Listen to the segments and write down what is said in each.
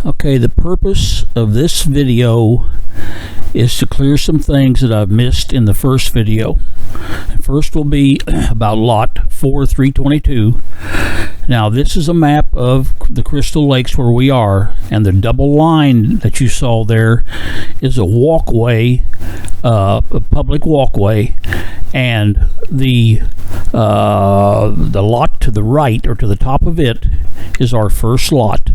Okay, the purpose of this video is to clear some things that I've missed in the first video. First will be about lot 4322. Now this is a map of the Crystal Lakes where we are, and the double line that you saw there is a walkway, a public walkway, and the lot to the right, or to the top of it, is our first lot.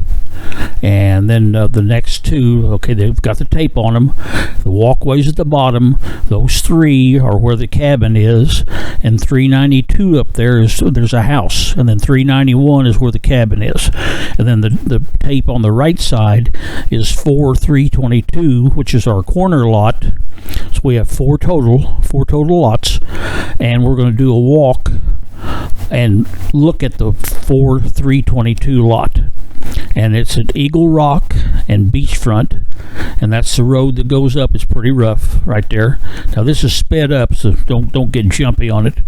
And then the next two, okay, they've got the tape on them. The walkways at the bottom, those three are where the cabin is, and 392 up there is, there's a house, and then 391 is where the cabin is. And then the tape on the right side is 4322, which is our corner lot. So we have four total lots, and we're going to do a walk and look at the 4322 lot. And it's at Eagle Rock and Beachfront, and that's the road that goes up. It's pretty rough right there. Now this is sped up, so don't get jumpy on it.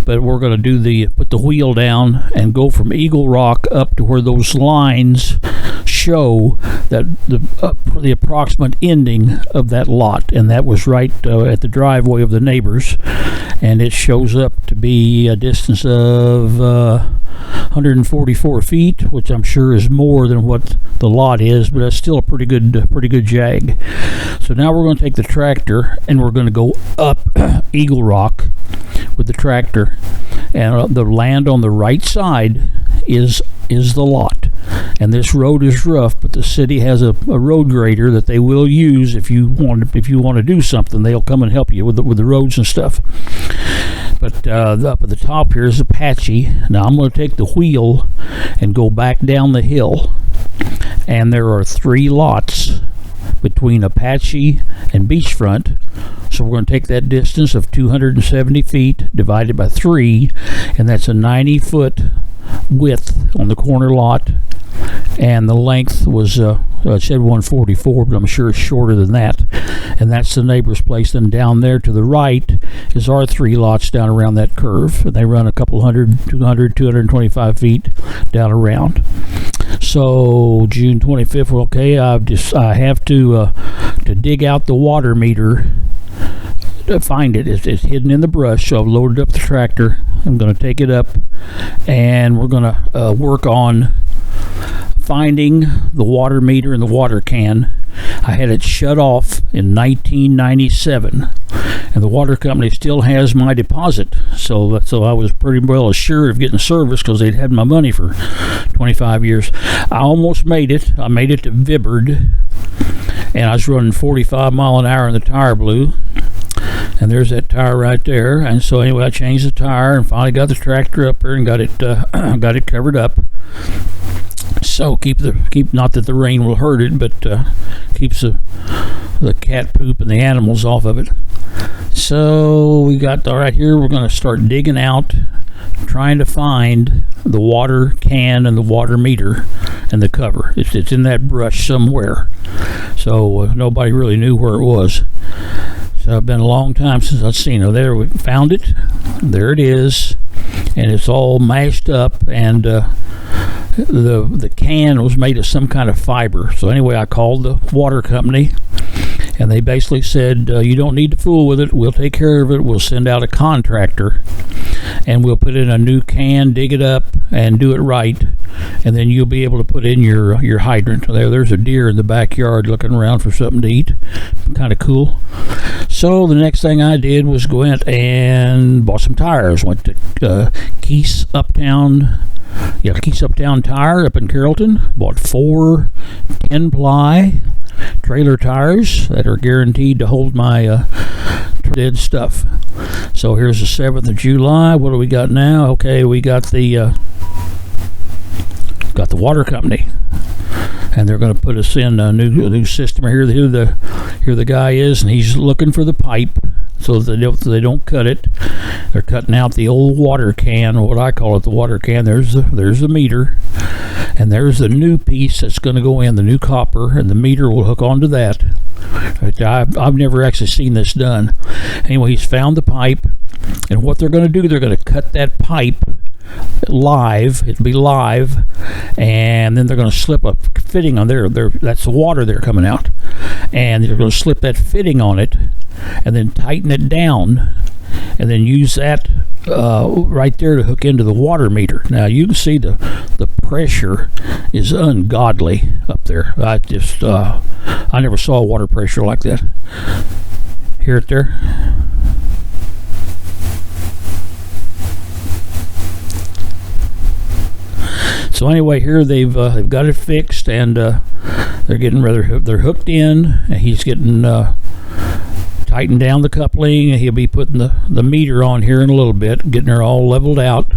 But we're going to do put the wheel down and go from Eagle Rock up to where those lines show that the approximate ending of that lot, and that was right at the driveway of the neighbors, and it shows up to be a distance of 144 feet, which I'm sure is more than what the lot is, but that's still a pretty good jag. So now we're going to take the tractor and we're going to go up Eagle Rock with the tractor, and the land on the right side is the lot. And this road is rough, but the city has a road grader that they will use if you want to do something. They'll come and help you with the roads and stuff. But up at the top here is Apache. Now I'm going to take the wheel and go back down the hill, and there are three lots between Apache and Beachfront. So we're going to take that distance of 270 feet divided by 3, and that's a 90-foot width on the corner lot, and the length was it said 144, but I'm sure it's shorter than that. And that's the neighbor's place. Then down there to the right is our three lots down around that curve, and they run a couple 225 feet down around. So June 25th, okay, I have to dig out the water meter to find it. It's hidden in the brush, so I've loaded up the tractor. I'm going to take it up, and we're going to work on finding the water meter and the water can. I had it shut off in 1997, and the water company still has my deposit, so I was pretty well assured of getting service because they'd had my money for 25 years. I almost made it. I made it to Vibbard, and I was running 45 mile an hour and the tire blew. And there's that tire right there. And so anyway, I changed the tire and finally got the tractor up there and got it covered up. So keep not that the rain will hurt it, but keeps the cat poop and the animals off of it. So we got right here. We're going to start digging out, trying to find the water can and the water meter and the cover. It's in that brush somewhere. So nobody really knew where it was. So it's been a long time since I've seen it. There, we found it. There it is, and it's all mashed up, and the can was made of some kind of fiber. So anyway, I called the water company, and they basically said, you don't need to fool with it. We'll take care of it. We'll send out a contractor, and we'll put in a new can, dig it up, and do it right, and then you'll be able to put in your hydrant. There's a deer in the backyard looking around for something to eat. Kind of cool. So the next thing I did was go out and bought some tires. Went to Keith's Uptown Tire up in Carrollton. Bought 4 10-ply trailer tires that are guaranteed to hold my dead stuff. So here's the 7th of July. What do we got now? Okay, we got the water company, and they're going to put us in a new system. Here the guy is, and he's looking for the pipe so that they don't cut it. They're cutting out the old water can, or what I call it, the water can. There's the meter, and there's the new piece that's going to go in, the new copper, and the meter will hook onto that. I've never actually seen this done. Anyway, he's found the pipe, and what they're going to do, they're going to cut that pipe live. It'll be live, and then they're going to slip a fitting on there. That's the water there coming out, and they're going to slip that fitting on it, and then tighten it down, and then use that right there to hook into the water meter. Now you can see the pressure is ungodly up there. I never saw water pressure like that. Hear it there? So anyway, here they've got it fixed, and they're hooked in, and he's getting tightened down the coupling, and he'll be putting the meter on here in a little bit, getting her all leveled out.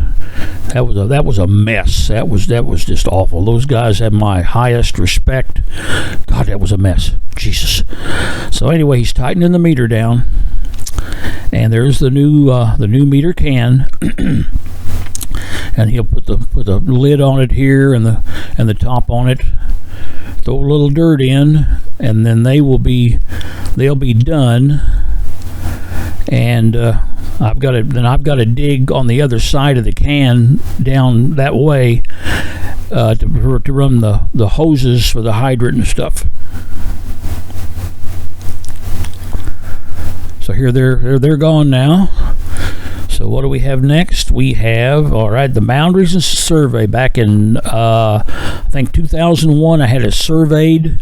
That was a mess. That was just awful. Those guys have my highest respect. God, that was a mess. Jesus. So anyway, he's tightening the meter down, and there's the new meter can. And he'll put the lid on it here, and the top on it. Throw a little dirt in, and then they'll be done. And I've got to dig on the other side of the can down that way to run the hoses for the hydrant and stuff. So here they're gone now. So what do we have next? We have, all right, the boundaries and survey. Back in I think 2001, I had it surveyed.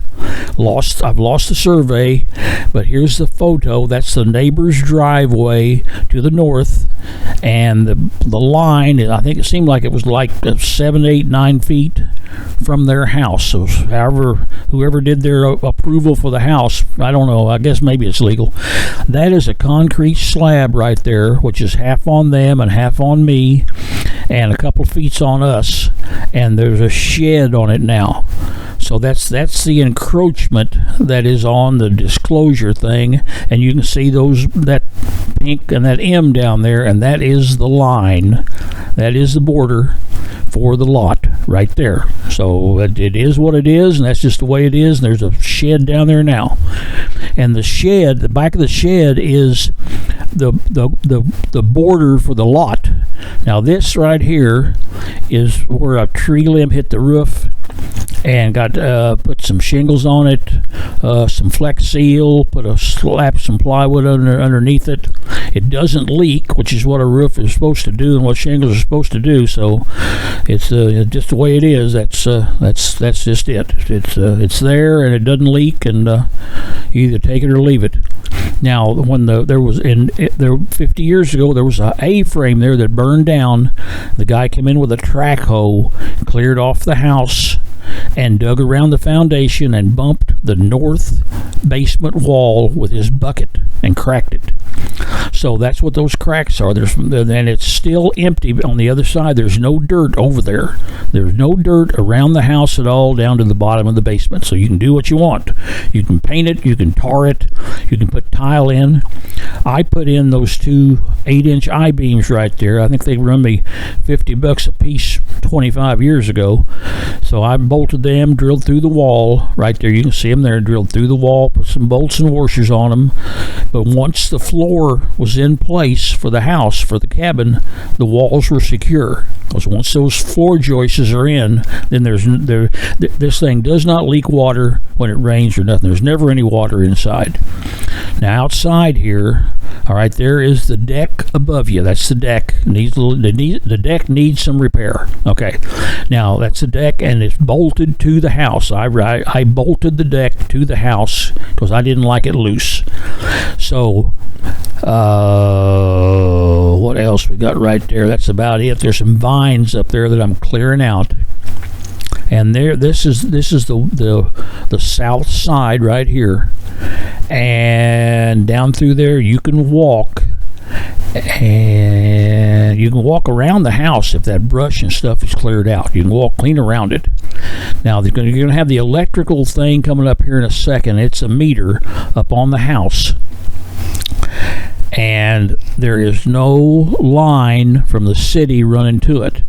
I've lost the survey, but here's the photo. That's the neighbor's driveway to the north, and the line, I think it seemed like it was like 7, 8, 9 feet from their house. So whoever did their approval for the house, I don't know, I guess maybe it's legal. That is a concrete slab right there, which is half on them and half on me, and a couple feet on us, and there's a shed on it now. So that's the encroachment that is on the disclosure thing, and you can see that pink and that M down there, and that is the line. That is the border for the lot right there. So it is what it is, and that's just the way it is. And there's a shed down there now, and the back of the shed is the border for the lot. Now this right here is where a tree limb hit the roof and got put some shingles on it, some Flex Seal, slap some plywood underneath it. It doesn't leak, which is what a roof is supposed to do and what shingles are supposed to do. So it's just the way it is. That's just it. It's there, and it doesn't leak, and you either take it or leave it. Now, when there was 50 years ago, there was a A-frame there that burned down. The guy came in with a track hoe, cleared off the house, and dug around the foundation and bumped the north basement wall with his bucket and cracked it. So that's what those cracks are. And it's still empty on the other side. There's no dirt over there. There's no dirt around the house at all down to the bottom of the basement. So you can do what you want. You can paint it. You can tar it. You can put tile in. I put in those two 8-inch I-beams right there. I think they run me $50 a piece 25 years ago. So I bolted them, drilled through the wall right there. You can see them there, drilled through the wall, put some bolts and washers on them. But once the floor was in place for the house, for the cabin, the walls were secure. Because once those floor joists are in, then this thing does not leak water when it rains or nothing. There's never any water inside. Now outside here, all right, there is the deck above you. That's the deck. The deck needs some repair. Okay, now that's the deck, and it's bolted to the house. I bolted the deck to the house because I didn't like it loose. So what else we got right there? That's about it. There's some vines up there that I'm clearing out. And this is the south side right here, and down through there you can walk, and you can walk around the house if that brush and stuff is cleared out. You can walk clean around it. Now you're going to have the electrical thing coming up here in a second. It's a meter up on the house. and there is no line from the city running to it.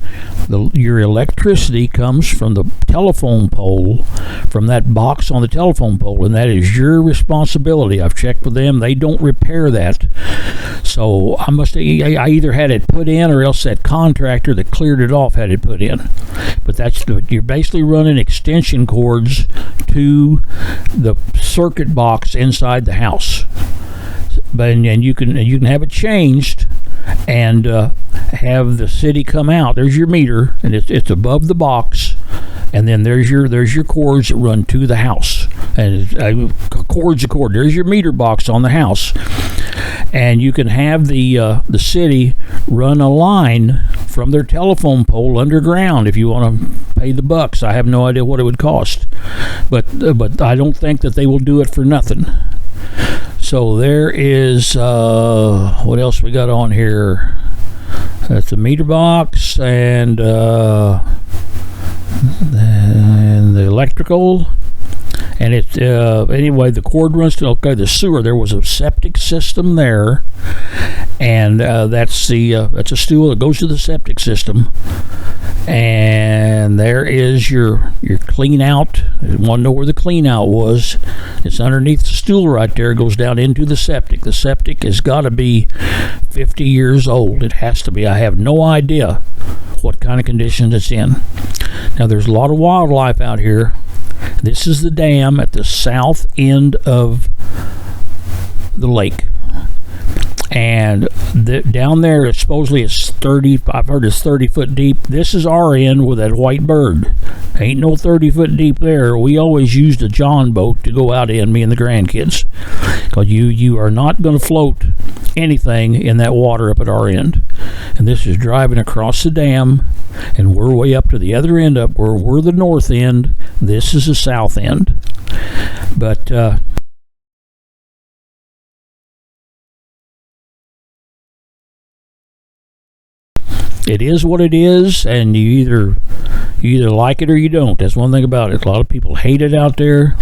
Your electricity comes from the telephone pole, from that box on the telephone pole, and that is your responsibility. I've checked with them; they don't repair that. So I either had it put in, or else that contractor that cleared it off had it put in. But you're basically running extension cords to the circuit box inside the house. And you can have it changed and have the city come out. There's your meter, and it's above the box, and then there's your cords that run to the house, and cord's a cord. There's your meter box on the house, and you can have the city run a line from their telephone pole underground if you want to pay the bucks. I have no idea what it would cost, but I don't think that they will do it for nothing. So there is, what else we got on here? That's the meter box and the electrical. And it anyway, the cord runs to the sewer. There was a septic system there, and that's a stool that goes to the septic system. And there is your clean out. You want to know where the clean out was? It's underneath the stool right there. It goes down into the septic. The septic has got to be 50 years old. It has to be. I have no idea what kind of condition it's in. Now, there's a lot of wildlife out here. This is the dam at the south end of the lake. And down there, supposedly it's 30. I've heard it's 30 foot deep. This is our end with that white bird. Ain't no 30 foot deep there. We always used a John boat to go out in, me and the grandkids, because you are not going to float anything in that water up at our end. And this is driving across the dam, and we're way up to the other end, up where we're the north end. This is the south end. But it is what it is, and you either like it or you don't. That's one thing about it. A lot of people hate it out there,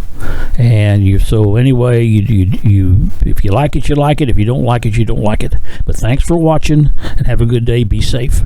and so anyway, you if you like it, you like it. If you don't like it, you don't like it. But thanks for watching, and have a good day. Be safe.